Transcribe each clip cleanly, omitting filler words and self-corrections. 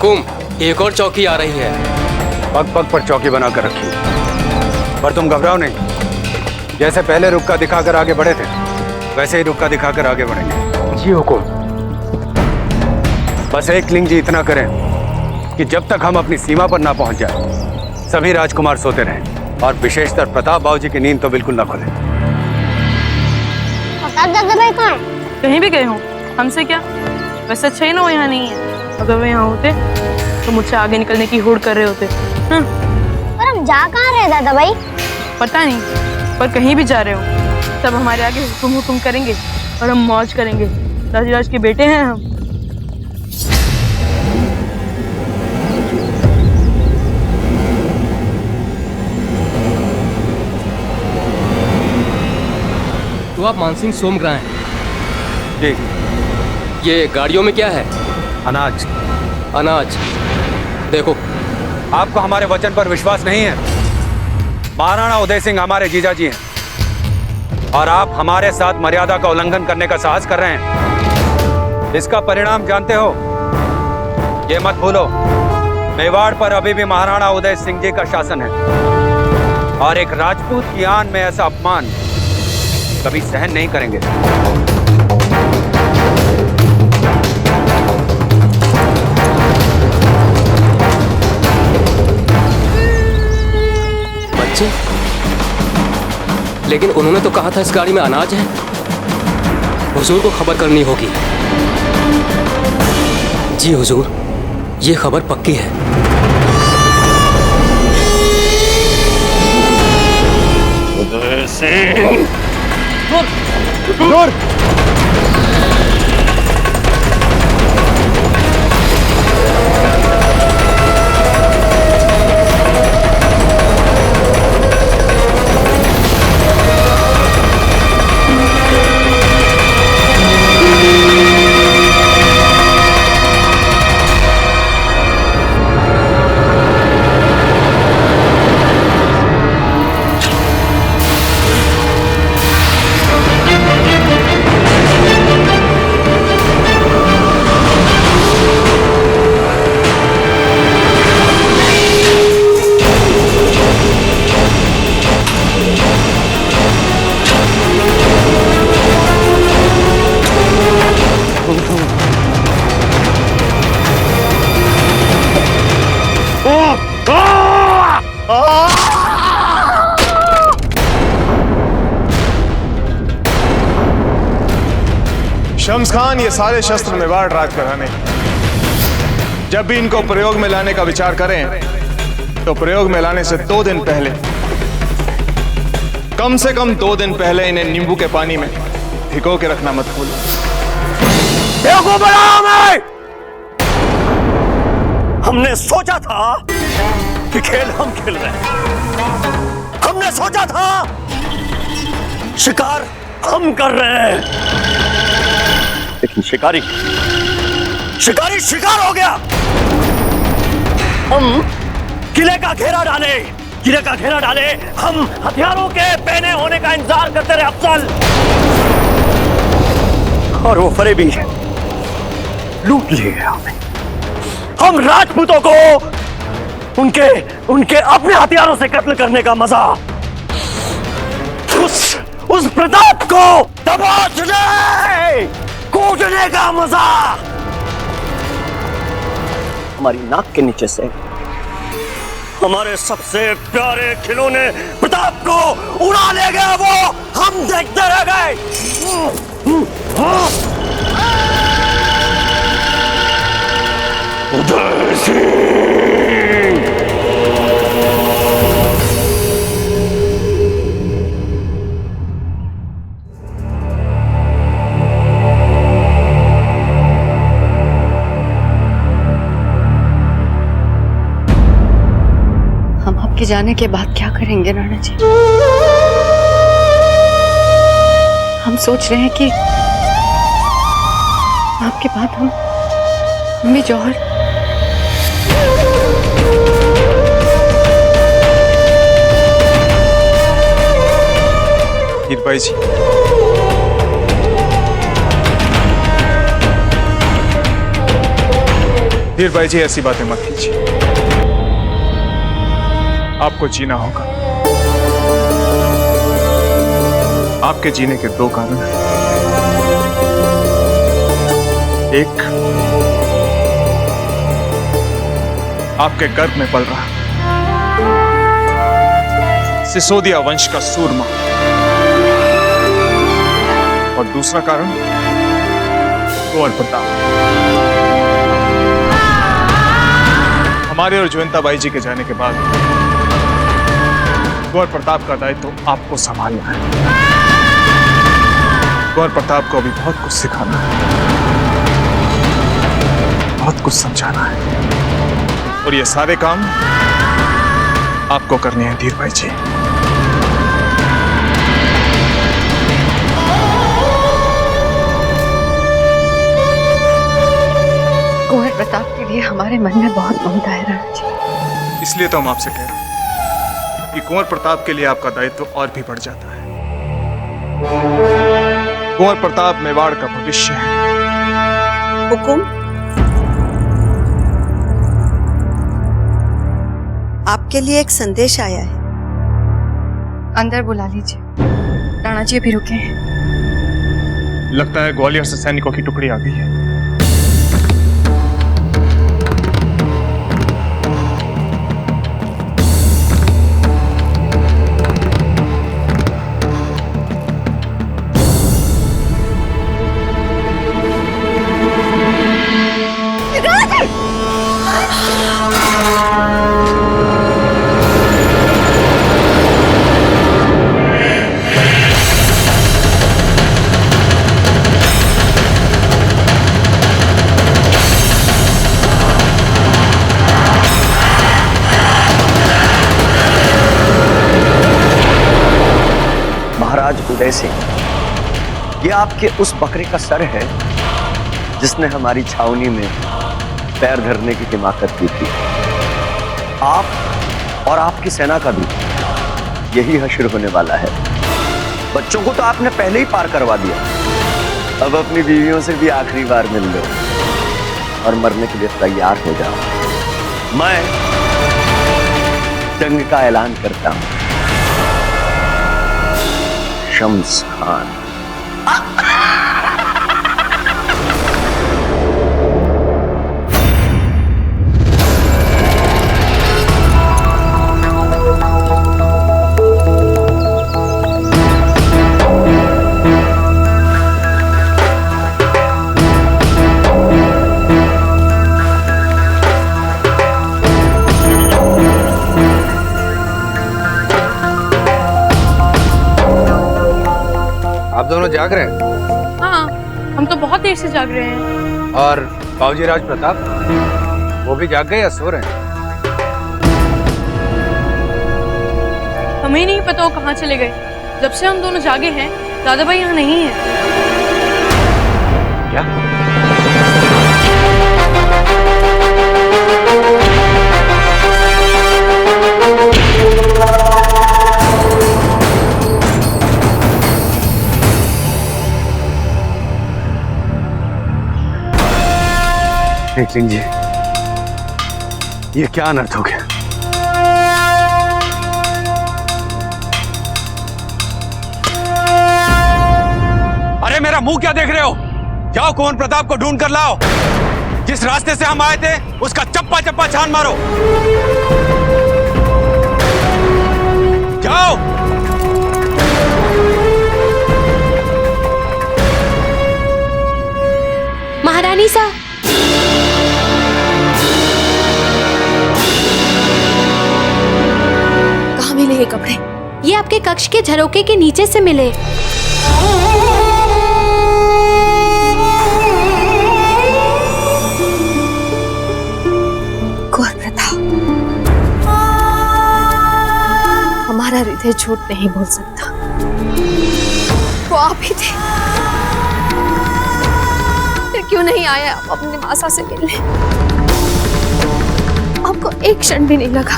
हुकुम, एक और चौकी आ रही है। पग पग पर चौकी बनाकर रखी, पर तुम घबराओ नहीं। जैसे पहले रुक्का दिखाकर आगे बढ़े थे, वैसे ही रुक्का दिखाकर आगे बढ़ेंगे। जी हुकुम। बस एक लिंग जी इतना करें कि जब तक हम अपनी सीमा पर ना पहुंच जाए सभी राजकुमार सोते रहें, और विशेषकर प्रताप बाबूजी की नींद तो बिल्कुल ना खुले। प्रताप दादा भाई कहाँ हैं? कहीं भी गए हो, हमसे क्या। वैसे अच्छा ही ना वो यहाँ नहीं है, अगर वो यहाँ होते तो मुझसे आगे निकलने की होड़ कर रहे होते। पर हम जा कहाँ रहे दादा भाई? पता नहीं, पर कहीं भी जा रहे हो सब हमारे आगे हुकुम हुकुम करेंगे और हम मौज करेंगे। राज के बेटे हैं हम। तो आप मानसिंह सोमग्रा हैं? जी। ये गाड़ियों में क्या है? अनाज। अनाज। देखो, आपको हमारे वचन पर विश्वास नहीं है? महाराणा उदय सिंह हमारे जीजाजी हैं और आप हमारे साथ मर्यादा का उल्लंघन करने का साहस कर रहे हैं। इसका परिणाम जानते हो? ये मत भूलो, मेवाड़ पर अभी भी महाराणा उदय सिंह जी का शासन है और एक राजपूत की आन में ऐसा अपमान कभी सहन नहीं करेंगे। बच्चे, लेकिन उन्होंने तो कहा था इस गाड़ी में अनाज है। हुजूर को खबर करनी होगी। जी हुजूर, ये खबर पक्की है। उदय सिंह! हुजूर! शम्स खान, ये सारे शस्त्र मेवाड़ राज का घराने। जब भी इनको प्रयोग में लाने का विचार करें तो प्रयोग में लाने से 2 दिन पहले, कम से कम 2 दिन पहले इन्हें नींबू के पानी में भिगो के रखना मत भूलो। बेवकूफ बनाओ हमें! हमने सोचा था कि खेल हम खेल रहे हैं। हमने सोचा था शिकार हम कर रहे हैं, लेकिन शिकारी शिकार हो गया। हम किले का घेरा डाले, हम हथियारों के पहने होने का इंतजार करते रहे अफसल, और वो फरेबी लूट लिए हमें। हम राजपूतों को उनके अपने हथियारों से कत्ल करने का मजा, उस प्रताप को दबोचने कूटने का मजा हमारी नाक के नीचे से हमारे सबसे प्यारे खिलौने प्रताप को उड़ा ले गया। वो हम देखते रह गए। उदय सिंह! हम आपके जाने के बाद क्या करेंगे राणा जी? हम सोच रहे हैं कि आपके बाद हम भी जौहर। भाई जी, धीर भाई जी, ऐसी बातें मत कीजिए। आपको जीना होगा। आपके जीने के दो कारण हैं। एक, आपके गर्भ में पल रहा सिसोदिया वंश का सूरमा, और दूसरा कारण कुंवर प्रताप। हमारे और जयंताबाई जी के जाने के बाद कुंवर प्रताप का दायित्व तो आपको संभालना है। कुंवर प्रताप को अभी बहुत कुछ सिखाना है, बहुत कुछ समझाना है, और ये सारे काम आपको करने हैं धीर भाई जी। कुंवर प्रताप के लिए हमारे मन में बहुत ममता है राणा जी। इसलिए तो हम आपसे कह रहे हैं कि कुंवर प्रताप के लिए आपका दायित्व और भी बढ़ जाता है। कुंवर प्रताप मेवाड़ का भविष्य है। हुकुम, आपके लिए एक संदेश आया है। अंदर बुला लीजिए। राणा जी अभी रुके हैं। लगता है ग्वालियर से सैनिकों की टुकड़ी आ गई है। महाराज उदय सिंह, ये आपके उस बकरे का सर है जिसने हमारी छावनी में पैर धरने की हिमाकत की थी। आप और आपकी सेना का भी यही हश्र होने वाला है। बच्चों को तो आपने पहले ही पार करवा दिया, अब अपनी बीवियों से भी आखिरी बार मिल लो और मरने के लिए तैयार हो जाओ। मैं जंग का ऐलान करता हूं। शम्स खान। आप दोनों जाग रहे हैं? हाँ, हम तो बहुत देर से जाग रहे हैं। और बाबूजी राज प्रताप, वो भी जाग गए या सो रहे हैं? हमें नहीं पता वो कहाँ चले गए। जब से हम दोनों जागे हैं, दादा भाई यहाँ नहीं है। क्या? सिंह जी, ये क्या अनर्थ हो गया? अरे मेरा मुंह क्या देख रहे हो? जाओ कुंवर प्रताप को ढूंढ कर लाओ। जिस रास्ते से हम आए थे उसका चप्पा चप्पा छान मारो। जाओ। महारानी साहब, कहाँ मिले ये कपड़े? ये आपके कक्ष के झरोके के नीचे से मिले। कुंवर प्रताप, हमारा हृदय झूठ नहीं बोल सकता। वो आप ही थे। फिर क्यों नहीं आए आप अपनी मासा से मिलने? आपको एक क्षण भी नहीं लगा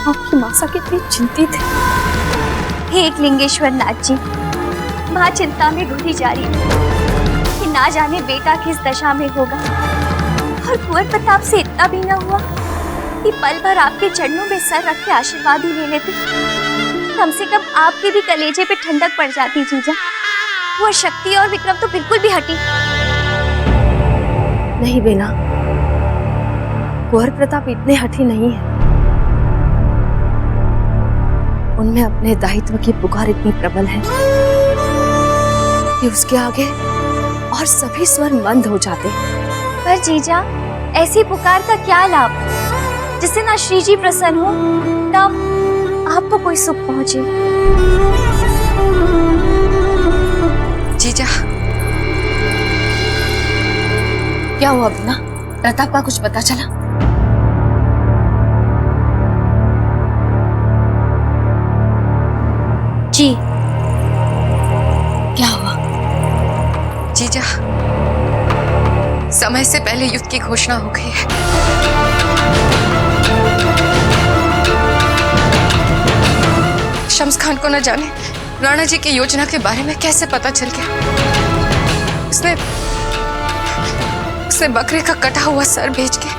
आपकी मासा कितनी चिंतित है। हे एक लिंगेश्वर नाथ जी, माँ चिंता में घुटी जा रही है कि ना जाने बेटा किस दशा में होगा और कुंवर प्रताप से इतना भी न हुआ कि पल भर आपके चरणों में सर रख के आशीर्वाद ही ले लेते। कम से कम आपके भी कलेजे पे ठंडक पड़ जाती जीजा। वो शक्ति और विक्रम तो बिल्कुल भी हटी नहीं बेना, कुंवर प्रताप इतने हठी नहीं है। उनमें अपने दायित्व की पुकार इतनी प्रबल है कि उसके आगे और सभी स्वर मंद हो जाते हैं। पर जीजा, ऐसी पुकार का क्या लाभ जिससे ना श्री जी प्रसन्न हो तब आपको कोई सुख पहुंचे। जीजा, क्या हुआ बिना? प्रताप का कुछ पता चला? जी क्या हुआ? जीजा, समय से पहले युद्ध की घोषणा हो गई है। शम्स खान को न जाने राणा जी की योजना के बारे में कैसे पता चल गया। उसने बकरे का कटा हुआ सर बेच के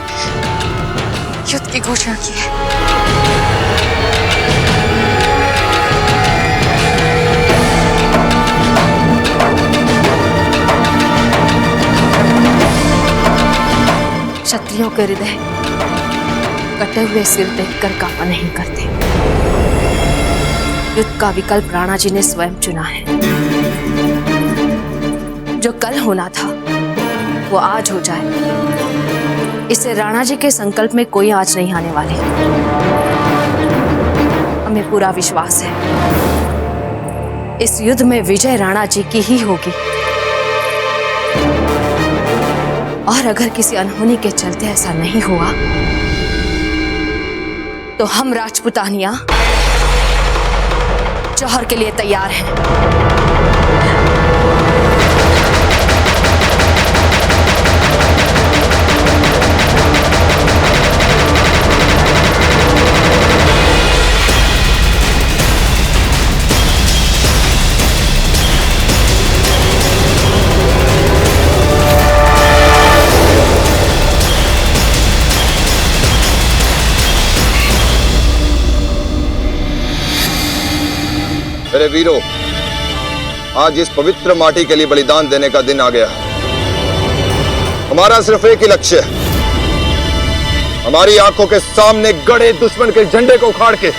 युद्ध की घोषणा की है। क्षत्रियों के हृदय कटे हुए सिर देखकर काबा नहीं करते। युद्ध का विकल्प राणा जी ने स्वयं चुना है। जो कल होना था वो आज हो जाए, इससे राणा जी के संकल्प में कोई आँच नहीं आने वाली। हमें पूरा विश्वास है इस युद्ध में विजय राणा जी की ही होगी। और अगर किसी अनहोनी के चलते ऐसा नहीं हुआ तो हम राजपुतानिया जौहर के लिए तैयार हैं। मेरे वीरों, आज इस पवित्र माटी के लिए बलिदान देने का दिन आ गया है। हमारा सिर्फ एक ही लक्ष्य है, हमारी आंखों के सामने गड़े दुश्मन के झंडे को उखाड़ के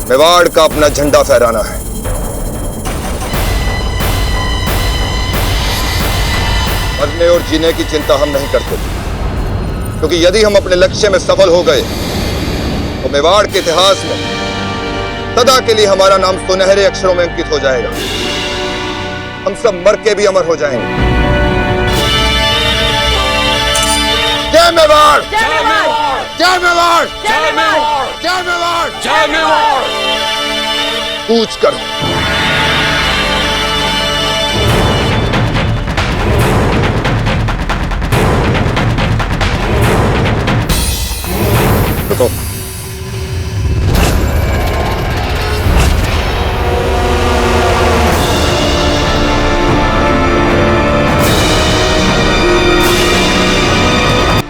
मेवाड़ का अपना झंडा फहराना है। मरने और जीने की चिंता हम नहीं करते, क्योंकि यदि हम अपने लक्ष्य में सफल हो गए तो मेवाड़ के इतिहास में सदा के लिए हमारा नाम सुनहरे अक्षरों में अंकित हो जाएगा। हम सब मर के भी अमर हो जाएंगे। जय मेवाड़! जय मेवाड़! जय मेवाड़! जय मेवाड़! जय मेवाड़! जय मेवाड़! कूच करो। रुको।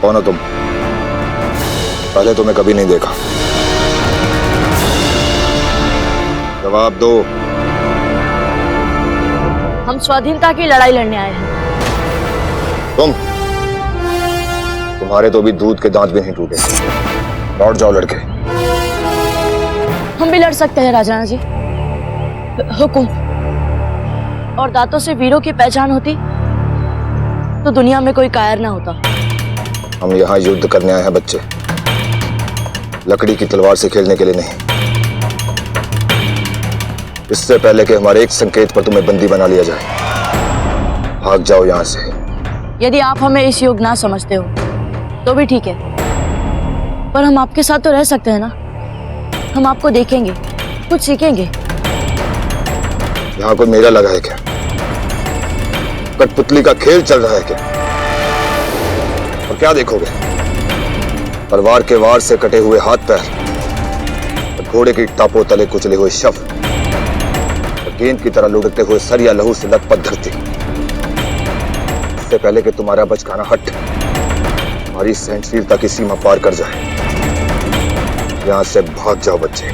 कौन हो तुम? पहले तुम्हें कभी नहीं देखा। जवाब दो। हम स्वाधीनता की लड़ाई लड़ने आए हैं। तुम्हारे तो भी दूध के दांत भी नहीं टूटे। लौट जाओ लड़के। हम भी लड़ सकते हैं राजा जी। हुकुम। और दांतों से वीरों की पहचान होती तो दुनिया में कोई कायर ना होता। हम यहाँ युद्ध करने आए हैं बच्चे, लकड़ी की तलवार से खेलने के लिए नहीं। इससे पहले कि हमारे एक संकेत पर तुम्हें बंदी बना लिया जाए, भाग जाओ यहाँ से। यदि आप हमें इस योग्य ना समझते हो तो भी ठीक है, पर हम आपके साथ तो रह सकते हैं ना। हम आपको देखेंगे, कुछ सीखेंगे। यहाँ कोई मेला लगा है क्या? कठपुतली का खेल चल रहा है क्या? और क्या देखोगे? तलवार के वार से कटे हुए हाथ पैर, और घोड़े की टापों तले कुचले हुए शव, और गेंद की तरह लुढ़कते हुए सर या लहू से लथपथ धरती। इससे पहले कि तुम्हारा बचकाना हट हमारी सहनशीलता की सीमा पार कर जाए, यहां से भाग जाओ बच्चे।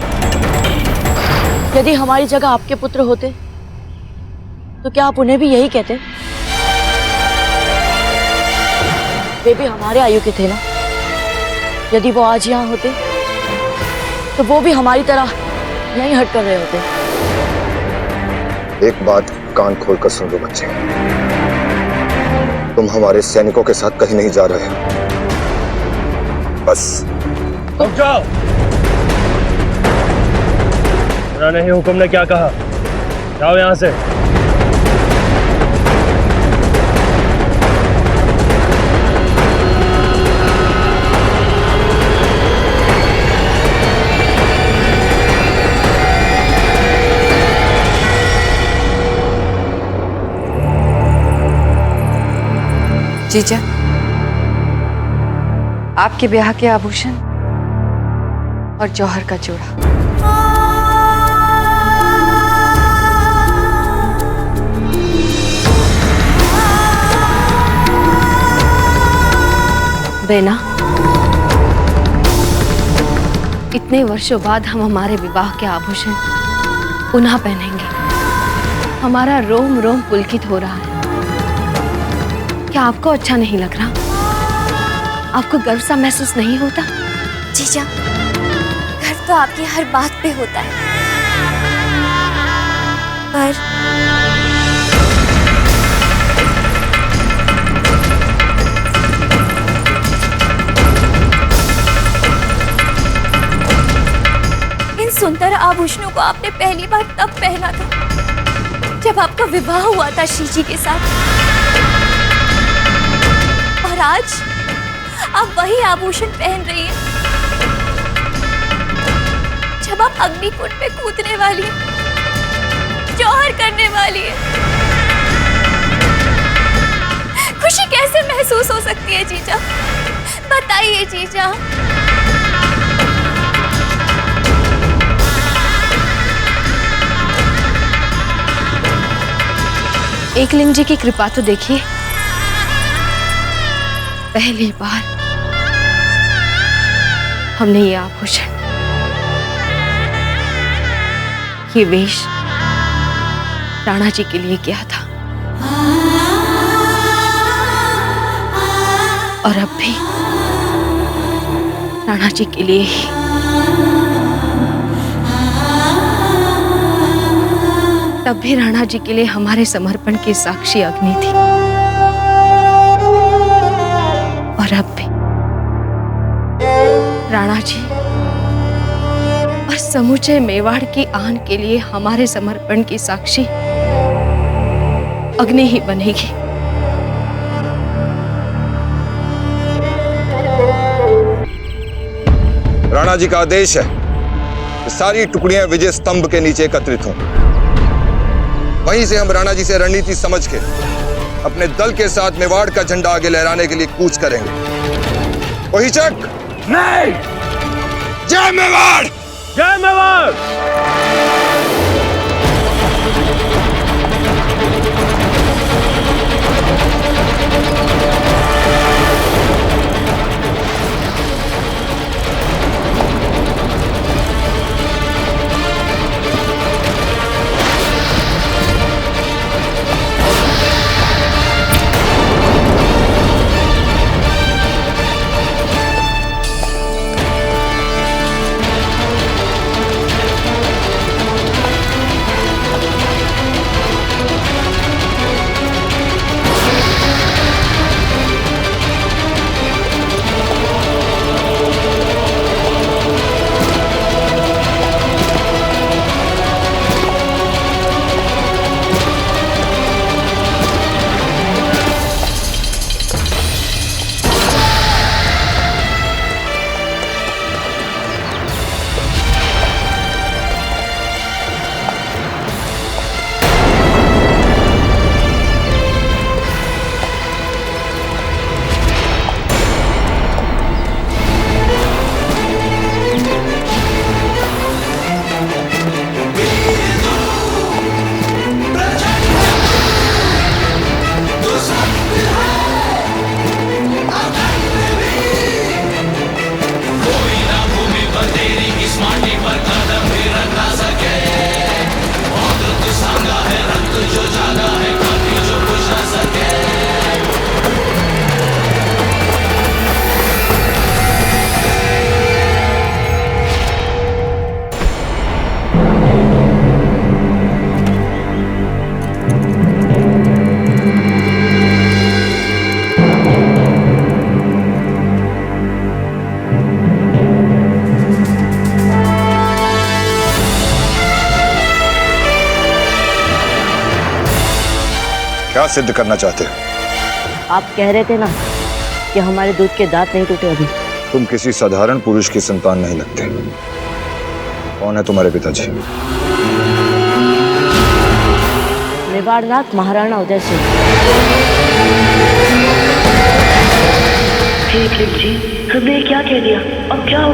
यदि हमारी जगह आपके पुत्र होते तो क्या आप उन्हें भी यही कहते? वे भी हमारे आयु के थे ना। यदि वो आज यहाँ होते तो वो भी हमारी तरह यहीं हट कर रहे होते। एक बात कान खोलकर सुन लो बच्चे, तुम हमारे सैनिकों के साथ कहीं नहीं जा रहे, बस रुक जाओ। राणा ही हुक्म ने क्या कहा? जाओ यहां से। जीजा, आपके ब्याह के आभूषण और जौहर का जोड़ा। बेना, इतने वर्षों बाद हम हमारे विवाह के आभूषण पुनः पहनेंगे। हमारा रोम रोम पुलकित हो रहा है। क्या आपको अच्छा नहीं लग रहा? आपको गर्व सा महसूस नहीं होता? जीजा, गर्व तो आपकी हर बात पे होता है, पर इन सुंदर आभूषणों को आपने पहली बार तब पहना था जब आपका विवाह हुआ था श्री जी के साथ, और आज आप वही आभूषण पहन रही हैं जब आप अग्निकुंड में कूदने वाली हैं, जौहर करने वाली हैं। खुशी कैसे महसूस हो सकती है जीजा? बताइए जीजा। एकलिंग जी की कृपा तो देखिए, पहली बार हमने ये आभूषण, ये वेश राणा जी के लिए किया था, और अब भी राणा जी के लिए ही। तब भी राणा जी के लिए हमारे समर्पण की साक्षी अग्नि थी, और अब भी राणा जी और समूचे मेवाड़ की आन के लिए हमारे समर्पण की साक्षी अग्नि ही बनेगी। राणा जी का आदेश है कि सारी टुकड़ियां विजय स्तंभ के नीचे एकत्रित हों। वहीं से हम राणा जी से रणनीति समझ के अपने दल के साथ मेवाड़ का झंडा आगे लहराने के लिए कूच करेंगे। वही चक नहीं। जय मेवाड़! जय मेवाड़! क्या सिद्ध करना चाहते हो? आप कह रहे थे ना कि हमारे दूध के दांत नहीं टूटे अभी। तुम किसी साधारण पुरुष की संतान नहीं लगते। कौन है तुम्हारे पिताजी? मेवाड़नाथ महाराणा उदय सिंह। जी हमने क्या कह दिया, अब क्या होगा?